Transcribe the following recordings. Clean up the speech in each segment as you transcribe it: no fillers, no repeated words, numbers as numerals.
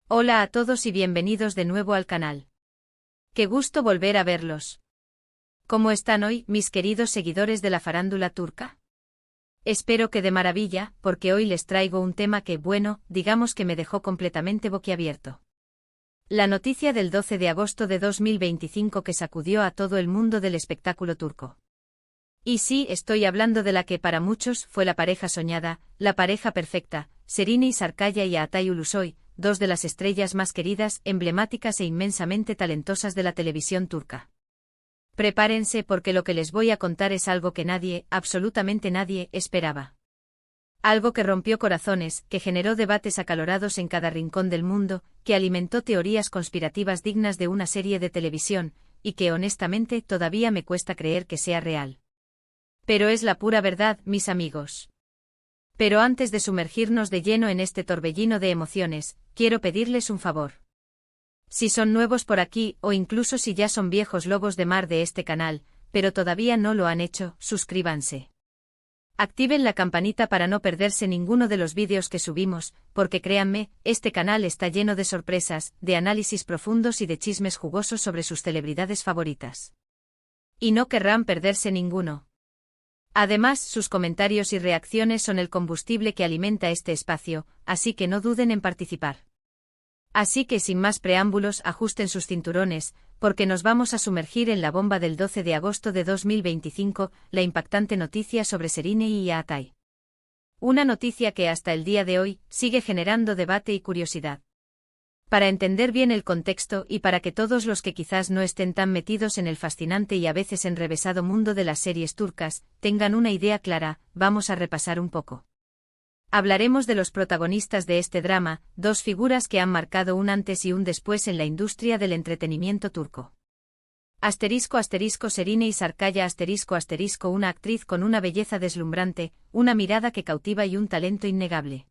Hola a todos y bienvenidos de nuevo al canal. Qué gusto volver a verlos. ¿Cómo están hoy, mis queridos seguidores de la farándula turca? Espero que de maravilla, porque hoy les traigo un tema que, bueno, digamos que me dejó completamente boquiabierto. La noticia del 12 de agosto de 2025 que sacudió a todo el mundo del espectáculo turco. Y sí, estoy hablando de la que para muchos fue la pareja soñada, la pareja perfecta, Serine Sarıkaya y Atay Ulusoy, dos de las estrellas más queridas, emblemáticas e inmensamente talentosas de la televisión turca. Prepárense porque lo que les voy a contar es algo que nadie, absolutamente nadie, esperaba. Algo que rompió corazones, que generó debates acalorados en cada rincón del mundo, que alimentó teorías conspirativas dignas de una serie de televisión, y que honestamente todavía me cuesta creer que sea real. Pero es la pura verdad, mis amigos. Pero antes de sumergirnos de lleno en este torbellino de emociones, quiero pedirles un favor. Si son nuevos por aquí, o incluso si ya son viejos lobos de mar de este canal, pero todavía no lo han hecho, suscríbanse. Activen la campanita para no perderse ninguno de los vídeos que subimos, porque créanme, este canal está lleno de sorpresas, de análisis profundos y de chismes jugosos sobre sus celebridades favoritas. Y no querrán perderse ninguno. Además, sus comentarios y reacciones son el combustible que alimenta este espacio, así que no duden en participar. Así que sin más preámbulos, ajusten sus cinturones, porque nos vamos a sumergir en la bomba del 12 de agosto de 2025, la impactante noticia sobre Serine y Atay. Una noticia que hasta el día de hoy sigue generando debate y curiosidad. Para entender bien el contexto y para que todos los que quizás no estén tan metidos en el fascinante y a veces enrevesado mundo de las series turcas, tengan una idea clara, vamos a repasar un poco. Hablaremos de los protagonistas de este drama, dos figuras que han marcado un antes y un después en la industria del entretenimiento turco. Serine Sarıkaya una actriz con una belleza deslumbrante, una mirada que cautiva y un talento innegable.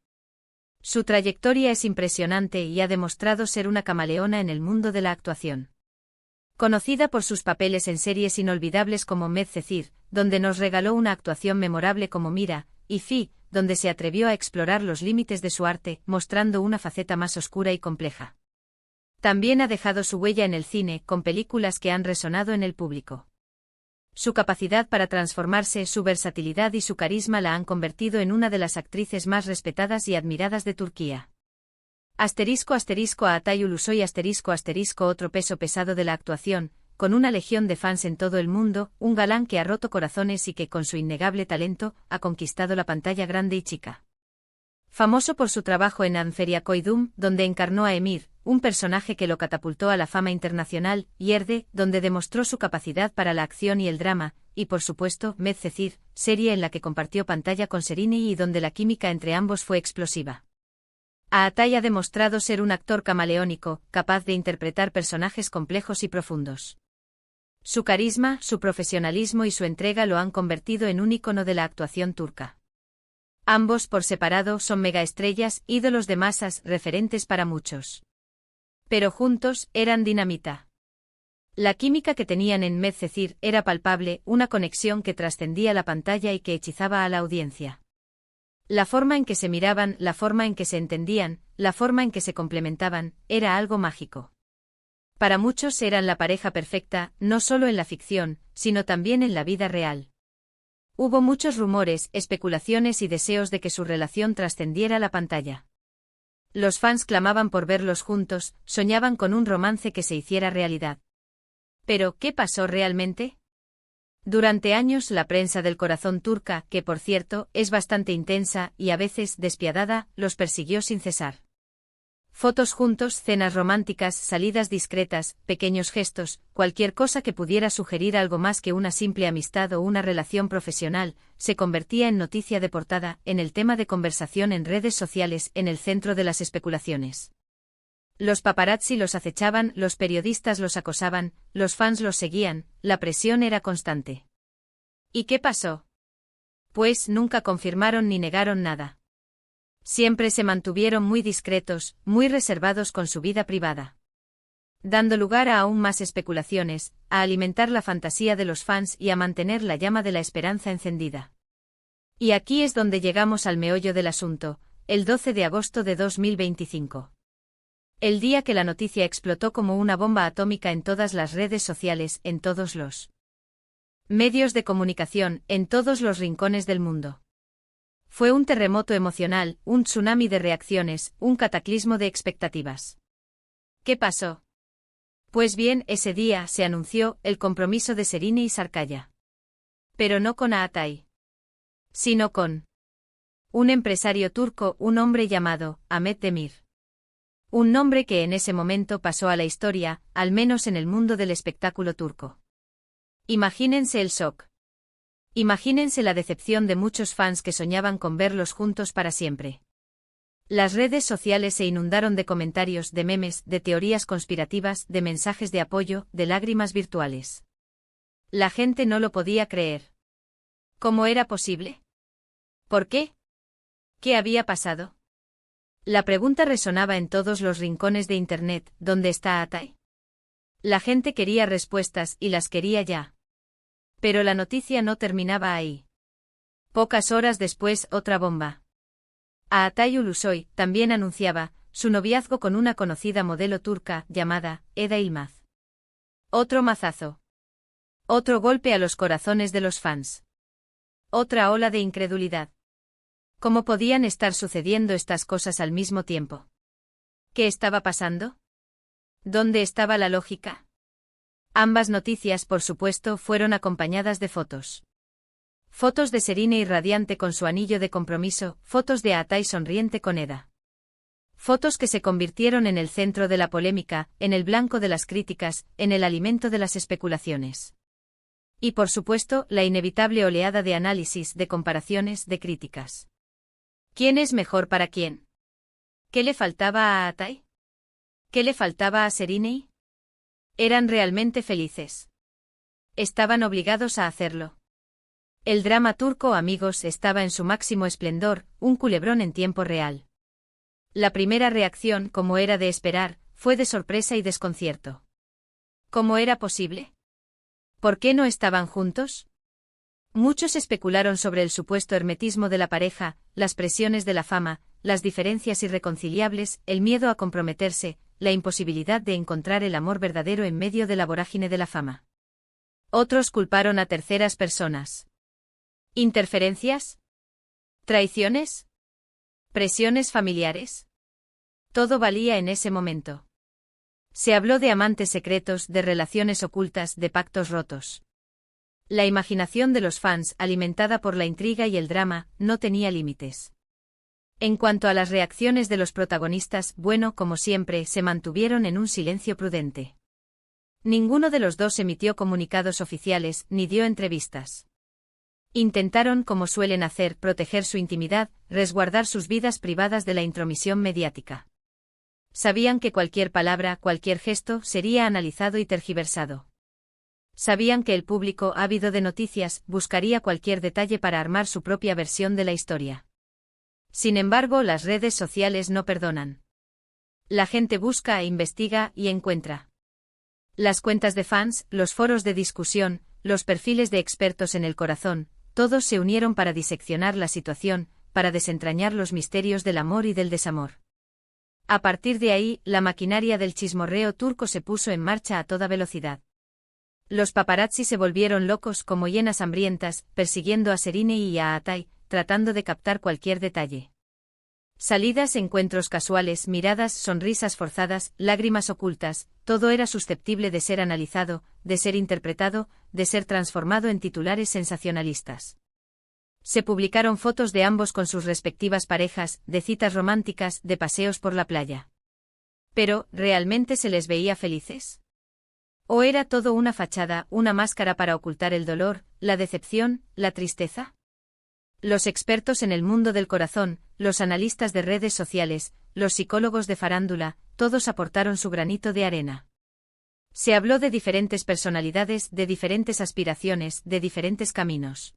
Su trayectoria es impresionante y ha demostrado ser una camaleona en el mundo de la actuación. Conocida por sus papeles en series inolvidables como Medcezir, donde nos regaló una actuación memorable como Mira, y Fi, donde se atrevió a explorar los límites de su arte, mostrando una faceta más oscura y compleja. También ha dejado su huella en el cine, con películas que han resonado en el público. Su capacidad para transformarse, su versatilidad y su carisma la han convertido en una de las actrices más respetadas y admiradas de Turquía. Atay Ulusoy otro peso pesado de la actuación, con una legión de fans en todo el mundo, un galán que ha roto corazones y que con su innegable talento, ha conquistado la pantalla grande y chica. Famoso por su trabajo en Anferia Koydum, donde encarnó a Emir, un personaje que lo catapultó a la fama internacional, y Erde, donde demostró su capacidad para la acción y el drama, y por supuesto, Medcezir, serie en la que compartió pantalla con Serine y donde la química entre ambos fue explosiva. Atay ha demostrado ser un actor camaleónico, capaz de interpretar personajes complejos y profundos. Su carisma, su profesionalismo y su entrega lo han convertido en un ícono de la actuación turca. Ambos por separado son megaestrellas, ídolos de masas, referentes para muchos. Pero juntos, eran dinamita. La química que tenían en Medcezir era palpable, una conexión que trascendía la pantalla y que hechizaba a la audiencia. La forma en que se miraban, la forma en que se entendían, la forma en que se complementaban, era algo mágico. Para muchos eran la pareja perfecta, no solo en la ficción, sino también en la vida real. Hubo muchos rumores, especulaciones y deseos de que su relación trascendiera la pantalla. Los fans clamaban por verlos juntos, soñaban con un romance que se hiciera realidad. Pero, ¿qué pasó realmente? Durante años la prensa del corazón turca, que por cierto, es bastante intensa y a veces despiadada, los persiguió sin cesar. Fotos juntos, cenas románticas, salidas discretas, pequeños gestos, cualquier cosa que pudiera sugerir algo más que una simple amistad o una relación profesional, se convertía en noticia de portada, en el tema de conversación en redes sociales, en el centro de las especulaciones. Los paparazzi los acechaban, los periodistas los acosaban, los fans los seguían, la presión era constante. ¿Y qué pasó? Pues nunca confirmaron ni negaron nada. Siempre se mantuvieron muy discretos, muy reservados con su vida privada. Dando lugar a aún más especulaciones, a alimentar la fantasía de los fans y a mantener la llama de la esperanza encendida. Y aquí es donde llegamos al meollo del asunto, el 12 de agosto de 2025. El día que la noticia explotó como una bomba atómica en todas las redes sociales, en todos los medios de comunicación, en todos los rincones del mundo. Fue un terremoto emocional, un tsunami de reacciones, un cataclismo de expectativas. ¿Qué pasó? Pues bien, ese día se anunció el compromiso de Serine y Sarkaya. Pero no con Ağatay, sino con un empresario turco, un hombre llamado Ahmet Demir. Un nombre que en ese momento pasó a la historia, al menos en el mundo del espectáculo turco. Imagínense el shock. Imagínense la decepción de muchos fans que soñaban con verlos juntos para siempre. Las redes sociales se inundaron de comentarios, de memes, de teorías conspirativas, de mensajes de apoyo, de lágrimas virtuales. La gente no lo podía creer. ¿Cómo era posible? ¿Por qué? ¿Qué había pasado? La pregunta resonaba en todos los rincones de Internet. ¿Dónde está Ağatay? La gente quería respuestas y las quería ya. Pero la noticia no terminaba ahí. Pocas horas después, otra bomba. Ağatay Ulusoy también anunciaba su noviazgo con una conocida modelo turca llamada Eda Yılmaz. Otro mazazo. Otro golpe a los corazones de los fans. Otra ola de incredulidad. ¿Cómo podían estar sucediendo estas cosas al mismo tiempo? ¿Qué estaba pasando? ¿Dónde estaba la lógica? Ambas noticias, por supuesto, fueron acompañadas de fotos. Fotos de Serine irradiante con su anillo de compromiso, fotos de Ağatay sonriente con Eda. Fotos que se convirtieron en el centro de la polémica, en el blanco de las críticas, en el alimento de las especulaciones. Y por supuesto, la inevitable oleada de análisis, de comparaciones, de críticas. ¿Quién es mejor para quién? ¿Qué le faltaba a Ağatay? ¿Qué le faltaba a Serine? ¿Eran realmente felices? Estaban obligados a hacerlo. El drama turco, amigos, estaba en su máximo esplendor, un culebrón en tiempo real. La primera reacción, como era de esperar, fue de sorpresa y desconcierto. ¿Cómo era posible? ¿Por qué no estaban juntos? Muchos especularon sobre el supuesto hermetismo de la pareja, las presiones de la fama, las diferencias irreconciliables, el miedo a comprometerse, la imposibilidad de encontrar el amor verdadero en medio de la vorágine de la fama. Otros culparon a terceras personas. ¿Interferencias? ¿Traiciones? ¿Presiones familiares? Todo valía en ese momento. Se habló de amantes secretos, de relaciones ocultas, de pactos rotos. La imaginación de los fans, alimentada por la intriga y el drama, no tenía límites. En cuanto a las reacciones de los protagonistas, bueno, como siempre, se mantuvieron en un silencio prudente. Ninguno de los dos emitió comunicados oficiales, ni dio entrevistas. Intentaron, como suelen hacer, proteger su intimidad, resguardar sus vidas privadas de la intromisión mediática. Sabían que cualquier palabra, cualquier gesto, sería analizado y tergiversado. Sabían que el público, ávido de noticias, buscaría cualquier detalle para armar su propia versión de la historia. Sin embargo, las redes sociales no perdonan. La gente busca, investiga y encuentra. Las cuentas de fans, los foros de discusión, los perfiles de expertos en el corazón, todos se unieron para diseccionar la situación, para desentrañar los misterios del amor y del desamor. A partir de ahí, la maquinaria del chismorreo turco se puso en marcha a toda velocidad. Los paparazzi se volvieron locos como hienas hambrientas, persiguiendo a Serine y a Ağatay, tratando de captar cualquier detalle. Salidas, encuentros casuales, miradas, sonrisas forzadas, lágrimas ocultas, todo era susceptible de ser analizado, de ser interpretado, de ser transformado en titulares sensacionalistas. Se publicaron fotos de ambos con sus respectivas parejas, de citas románticas, de paseos por la playa. Pero, ¿realmente se les veía felices? ¿O era todo una fachada, una máscara para ocultar el dolor, la decepción, la tristeza? Los expertos en el mundo del corazón, los analistas de redes sociales, los psicólogos de farándula, todos aportaron su granito de arena. Se habló de diferentes personalidades, de diferentes aspiraciones, de diferentes caminos.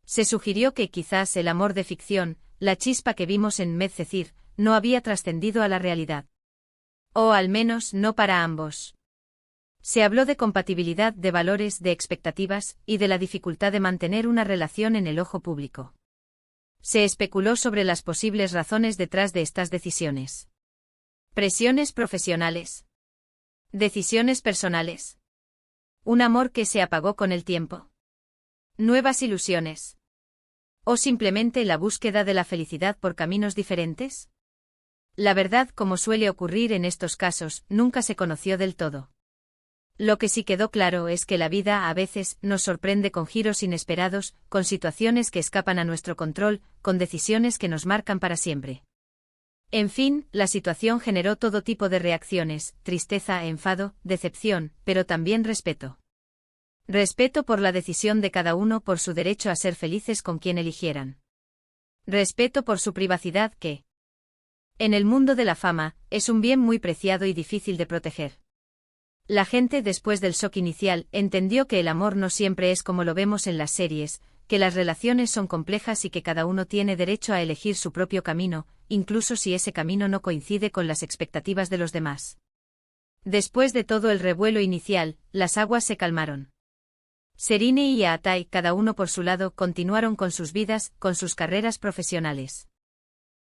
Se sugirió que quizás el amor de ficción, la chispa que vimos en Medcezir, no había trascendido a la realidad. O al menos no para ambos. Se habló de compatibilidad de valores, de expectativas, y de la dificultad de mantener una relación en el ojo público. Se especuló sobre las posibles razones detrás de estas decisiones. Presiones profesionales. Decisiones personales. Un amor que se apagó con el tiempo. Nuevas ilusiones. ¿O simplemente la búsqueda de la felicidad por caminos diferentes? La verdad, como suele ocurrir en estos casos, nunca se conoció del todo. Lo que sí quedó claro es que la vida a veces nos sorprende con giros inesperados, con situaciones que escapan a nuestro control, con decisiones que nos marcan para siempre. En fin, la situación generó todo tipo de reacciones, tristeza, enfado, decepción, pero también respeto. Respeto por la decisión de cada uno, por su derecho a ser felices con quien eligieran. Respeto por su privacidad que, en el mundo de la fama, es un bien muy preciado y difícil de proteger. La gente, después del shock inicial, entendió que el amor no siempre es como lo vemos en las series, que las relaciones son complejas y que cada uno tiene derecho a elegir su propio camino, incluso si ese camino no coincide con las expectativas de los demás. Después de todo el revuelo inicial, las aguas se calmaron. Serine y Aatai, cada uno por su lado, continuaron con sus vidas, con sus carreras profesionales.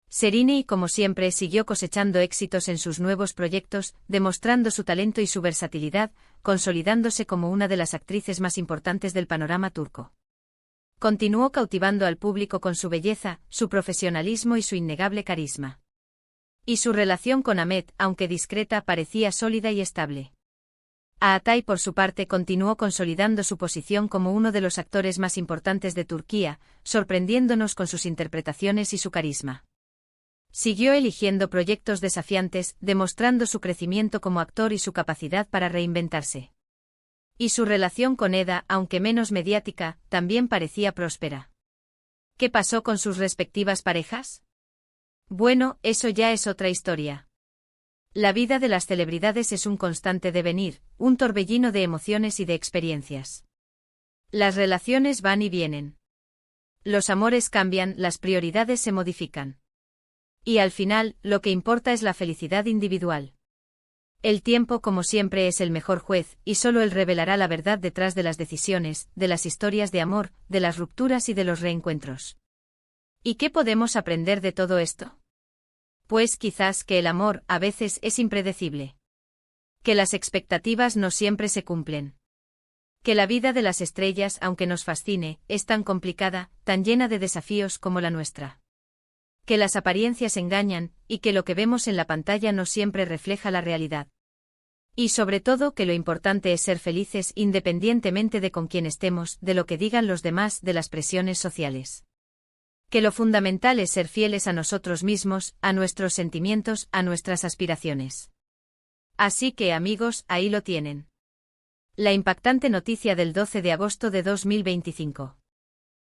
Serine, como siempre, siguió cosechando éxitos en sus nuevos proyectos, demostrando su talento y su versatilidad, consolidándose como una de las actrices más importantes del panorama turco. Continuó cautivando al público con su belleza, su profesionalismo y su innegable carisma. Y su relación con Ahmet, aunque discreta, parecía sólida y estable. Aatai, por su parte, continuó consolidando su posición como uno de los actores más importantes de Turquía, sorprendiéndonos con sus interpretaciones y su carisma. Siguió eligiendo proyectos desafiantes, demostrando su crecimiento como actor y su capacidad para reinventarse. Y su relación con Eda, aunque menos mediática, también parecía próspera. ¿Qué pasó con sus respectivas parejas? Bueno, eso ya es otra historia. La vida de las celebridades es un constante devenir, un torbellino de emociones y de experiencias. Las relaciones van y vienen. Los amores cambian, las prioridades se modifican. Y al final, lo que importa es la felicidad individual. El tiempo, como siempre, es el mejor juez, y solo él revelará la verdad detrás de las decisiones, de las historias de amor, de las rupturas y de los reencuentros. ¿Y qué podemos aprender de todo esto? Pues quizás que el amor, a veces, es impredecible. Que las expectativas no siempre se cumplen. Que la vida de las estrellas, aunque nos fascine, es tan complicada, tan llena de desafíos como la nuestra. Que las apariencias engañan, y que lo que vemos en la pantalla no siempre refleja la realidad. Y sobre todo que lo importante es ser felices independientemente de con quién estemos, de lo que digan los demás, de las presiones sociales. Que lo fundamental es ser fieles a nosotros mismos, a nuestros sentimientos, a nuestras aspiraciones. Así que, amigos, ahí lo tienen. La impactante noticia del 12 de agosto de 2025.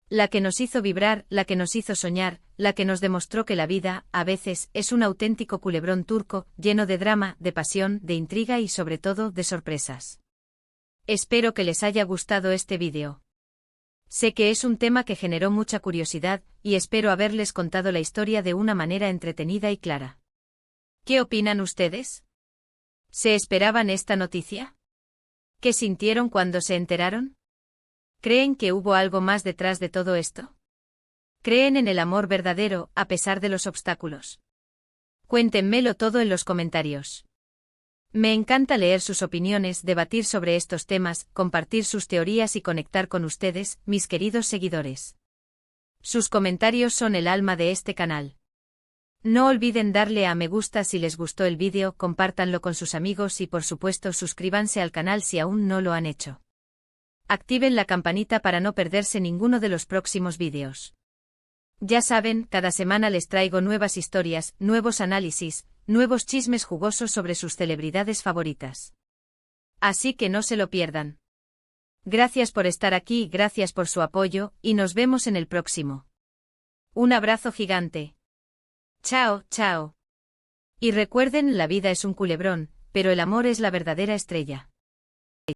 La que nos hizo vibrar, la que nos hizo soñar, la que nos demostró que la vida, a veces, es un auténtico culebrón turco, lleno de drama, de pasión, de intriga y sobre todo, de sorpresas. Espero que les haya gustado este vídeo. Sé que es un tema que generó mucha curiosidad, y espero haberles contado la historia de una manera entretenida y clara. ¿Qué opinan ustedes? ¿Se esperaban esta noticia? ¿Qué sintieron cuando se enteraron? ¿Creen que hubo algo más detrás de todo esto? ¿Creen en el amor verdadero, a pesar de los obstáculos? Cuéntenmelo todo en los comentarios. Me encanta leer sus opiniones, debatir sobre estos temas, compartir sus teorías y conectar con ustedes, mis queridos seguidores. Sus comentarios son el alma de este canal. No olviden darle a me gusta si les gustó el vídeo, compártanlo con sus amigos y por supuesto suscríbanse al canal si aún no lo han hecho. Activen la campanita para no perderse ninguno de los próximos vídeos. Ya saben, cada semana les traigo nuevas historias, nuevos análisis, nuevos chismes jugosos sobre sus celebridades favoritas. Así que no se lo pierdan. Gracias por estar aquí, gracias por su apoyo, y nos vemos en el próximo. Un abrazo gigante. Chao, chao. Y recuerden, la vida es un culebrón, pero el amor es la verdadera estrella.